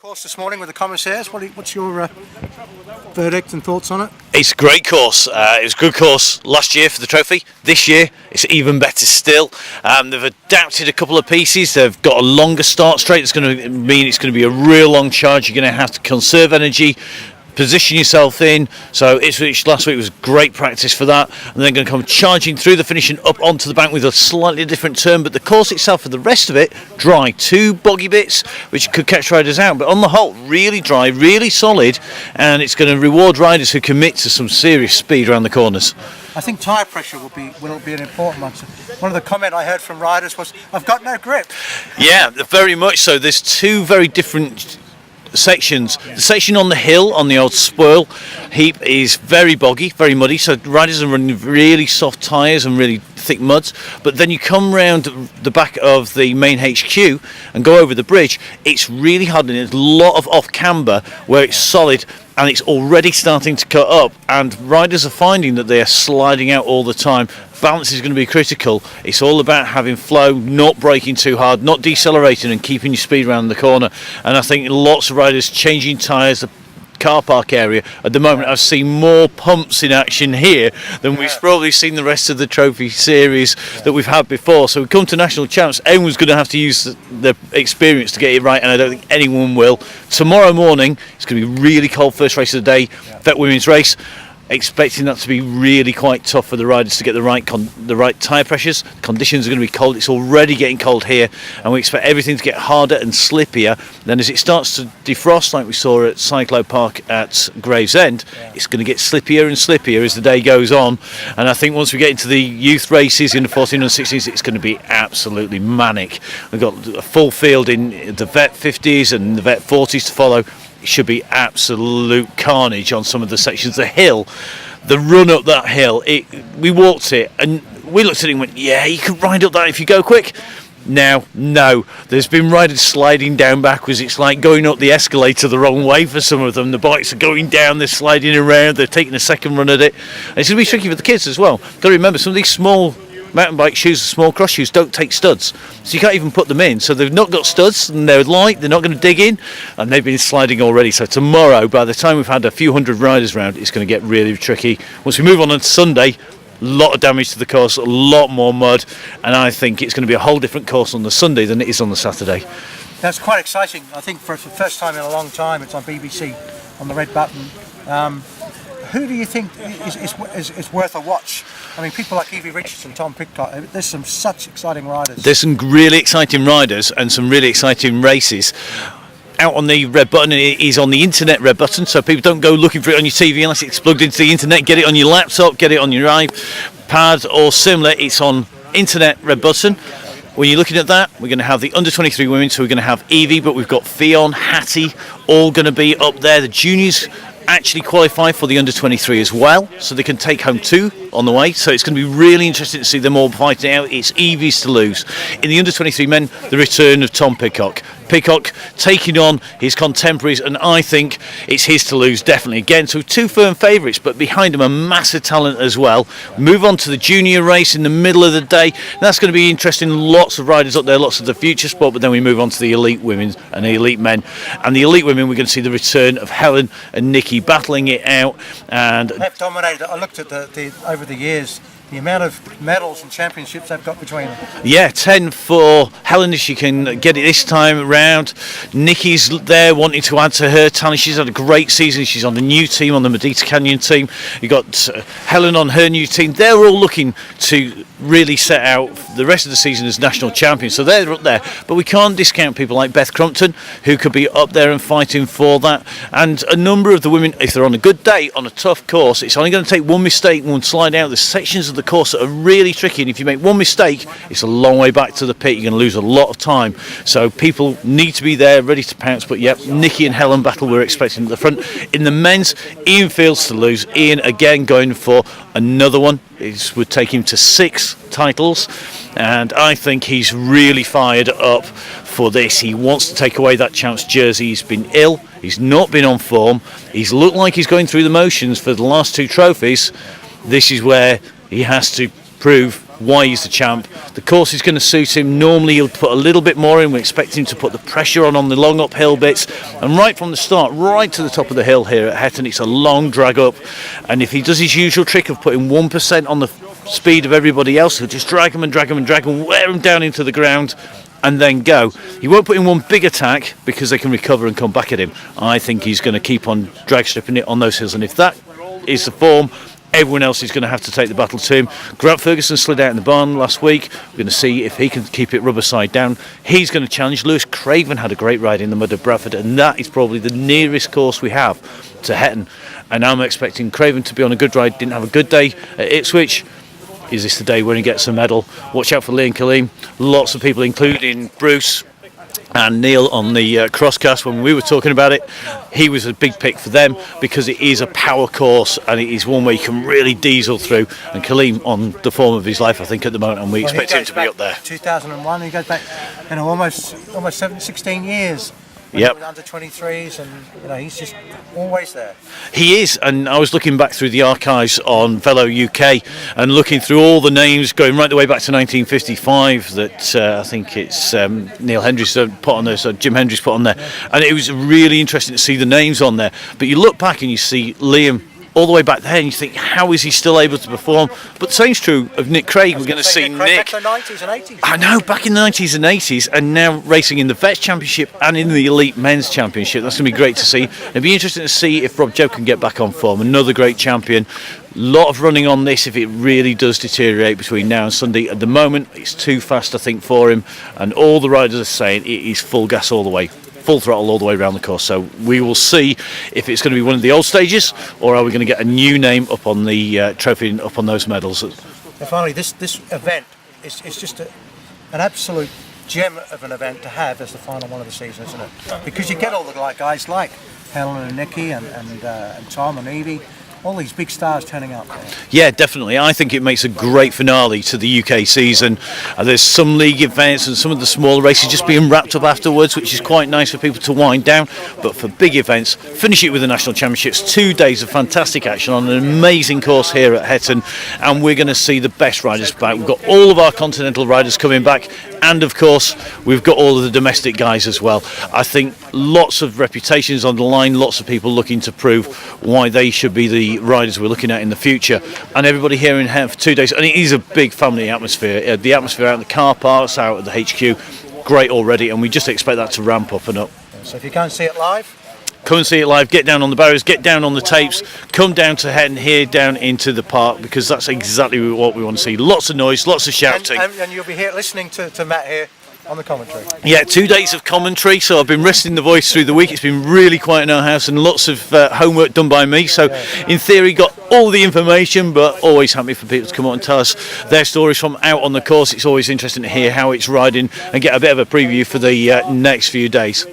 Course this morning with the Commentators. What's your verdict and thoughts on it? It's a great course. It was a good course last year for the trophy. This year it's even better still. They've adapted a couple of pieces. They've got a longer start straight. It's going to mean it's going to be a real long charge. You're going to have to conserve energy, position yourself in. So Ipswich last week was great practice for that, and they're going to come charging through the finish and up onto the bank with a slightly different turn. But the course itself, for the rest of it, dry. 2 boggy bits which could catch riders out, but on the whole really dry, really solid, and it's going to reward riders who commit to some serious speed around the corners. I think tyre pressure will be an important one. So one of the comments I heard from riders was, "I've got no grip." Yeah, very much so. There's 2 very different sections. The section on the hill on the old spoil heap is very boggy, very muddy, so riders are running really soft tyres and really thick muds. But then you come round the back of the main HQ and go over the bridge, it's really hard, and there's a lot of off camber where it's solid and it's already starting to cut up, and riders are finding that they are sliding out all the time. Balance is going to be critical. It's all about having flow, not braking too hard, not decelerating, and keeping your speed around the corner. And I think lots of riders changing tyres. The car park area at the moment, I've seen more pumps in action here than we've probably seen the rest of the trophy series that we've had before. So we come to national champs, everyone's going to have to use the experience to get it right, and I don't think anyone will. Tomorrow morning it's going to be really cold, first race of the day, Vet Women's race. Expecting that to be really quite tough for the riders to get the right tyre pressures. Conditions are going to be cold. It's already getting cold here, and we expect everything to get harder and slippier. Then as it starts to defrost, like we saw at Cyclo Park at Gravesend, it's going to get slippier and slippier as the day goes on. And I think once we get into the youth races in the 14 and 16s, it's going to be absolutely manic. We've got a full field in the Vet 50s and the Vet 40s to follow. It should be absolute carnage on some of the sections. The hill, the run up that hill, we walked it and we looked at it and went, yeah, you could ride up that if you go quick. Now, no, there's been riders sliding down backwards. It's like going up the escalator the wrong way for some of them. The bikes are going down, they're sliding around, they're taking a second run at it. And it's going to be tricky for the kids as well. Got to remember, some of these small mountain bike shoes, small cross shoes, don't take studs, so you can't even put them in. So they've not got studs, and they're light, they're not going to dig in, and they've been sliding already. So tomorrow, by the time we've had a few hundred riders around, it's going to get really tricky. Once we move on Sunday, a lot of damage to the course, a lot more mud, and I think it's going to be a whole different course on the Sunday than it is on the Saturday. That's quite exciting. I think for the first time in a long time, it's on BBC on the red button. Who do you think is worth a watch? I mean, people like Evie Richardson, Tom Pidcock, there's some such exciting riders. There's some really exciting riders and some really exciting races. Out on the red button, it is on the internet red button, so people don't go looking for it on your TV unless it's plugged into the internet. Get it on your laptop, get it on your iPad or similar. It's on internet red button. When you're looking at that, we're going to have the under 23 women, so we're going to have Evie, but we've got Fionn, Hattie, all going to be up there. The juniors actually qualify for the under 23 as well, so they can take home 2 on the way. So it's going to be really interesting to see them all fighting out. It's Evie's to lose. In the under 23 men, the return of Tom Pidcock. Pidcock taking on his contemporaries, and I think it's his to lose, definitely. Again, so 2 firm favourites, but behind him a massive talent as well. Move on to the junior race in the middle of the day. That's going to be interesting. Lots of riders up there, lots of the future spot, but then we move on to the elite women and the elite men. And the elite women, we're going to see the return of Helen and Nikki battling it out. And they've dominated. I looked at the over the years, the amount of medals and championships they've got between them. Yeah, 10 for Helen if she can get it this time round. Nikki's there wanting to add to her talent. She's had a great season. She's on the new team, on the Medita Canyon team. You've got Helen on her new team. They're all looking to really set out the rest of the season as national champions, so they're up there. But we can't discount people like Beth Crumpton, who could be up there and fighting for that. And a number of the women, if they're on a good day, on a tough course, it's only going to take one mistake, one slide out. There's sections of the course that are really tricky, and if you make one mistake, it's a long way back to the pit. You're going to lose a lot of time. So people need to be there, ready to pounce. But yep, Nikki and Helen battle we're expecting at the front. In the men's, Ian Fields to lose. Ian again going for another one. It would take him to 6 titles, and I think he's really fired up for this. He wants to take away that champs jersey. He's been ill, he's not been on form, he's looked like he's going through the motions for the last 2 trophies. This is where he has to prove why he's the champ. The course is going to suit him. Normally he'll put a little bit more in. We expect him to put the pressure on the long uphill bits, and right from the start, right to the top of the hill here at Hetton, it's a long drag up, and if he does his usual trick of putting 1% on the speed of everybody else, he'll just drag them and drag them and drag them, wear them down into the ground, and then go. He won't put in one big attack because they can recover and come back at him. I think he's going to keep on drag stripping it on those hills, and if that is the form, everyone else is going to have to take the battle to him. Grant Ferguson slid out in the barn last week. We're going to see if he can keep it rubber side down. He's going to challenge. Lewis Craven had a great ride in the mud of Bradford, and that is probably the nearest course we have to Hetton. And I'm expecting Craven to be on a good ride. Didn't have a good day at Ipswich. Is this the day when he gets a medal? Watch out for Lee and Kaleem. Lots of people, including Bruce and Neil on the crosscast when we were talking about it. He was a big pick for them because it is a power course and it is one where you can really diesel through. And Kaleem on the form of his life, I think, at the moment, and we expect him to be up there. 2001, he goes back, almost 16 years. Yep. With under 23s, and he's just always there. He is, and I was looking back through the archives on Velo UK and looking through all the names going right the way back to 1955 that I think it's Neil Hendricks put on there, so Jim Hendricks put on there, and it was really interesting to see the names on there. But you look back and you see Liam all the way back there, and you think, how is he still able to perform? But the same's true of Nick Craig. We're going to see Nick. Back in the 90s and 80s. I know, back in the 90s and 80s, and now racing in the Vets Championship and in the Elite Men's Championship. That's going to be great to see. It'd be interesting to see if Rob Joe can get back on form. Another great champion. Lot of running on this if it really does deteriorate between now and Sunday. At the moment, it's too fast, I think, for him, and all the riders are saying it is full gas all the way. Full throttle all the way around the course, so we will see if it's going to be one of the old stages or are we going to get a new name up on the trophy and up on those medals. And finally, this event is just an absolute gem of an event to have as the final one of the season, isn't it? Because you get all the guys like Helen and Nicky and Tom and Evie, all these big stars turning up. Yeah, definitely. I think it makes a great finale to the UK season. There's some league events and some of the smaller races just being wrapped up afterwards, which is quite nice for people to wind down. But for big events, finish it with the National Championships. 2 days of fantastic action on an amazing course here at Hetton, and we're going to see the best riders back. We've got all of our continental riders coming back, and of course we've got all of the domestic guys as well. I think lots of reputations on the line, lots of people looking to prove why they should be the riders we're looking at in the future, and everybody here in Hetton for 2 days, and it is a big family atmosphere. The atmosphere out in the car parks, out at the HQ, great already, and we just expect that to ramp up and up. So if you can't see it live, come and see it live, get down on the barriers, get down on the tapes, come down to Hetton here, down into the park, because that's exactly what we want to see. Lots of noise, lots of shouting. And you'll be here listening to Matt here on the commentary. Yeah, 2 days of commentary, so I've been resting the voice through the week. It's been really quiet in our house and lots of homework done by me, so in theory got all the information, but always happy for people to come on and tell us their stories from out on the course. It's always interesting to hear how it's riding and get a bit of a preview for the next few days.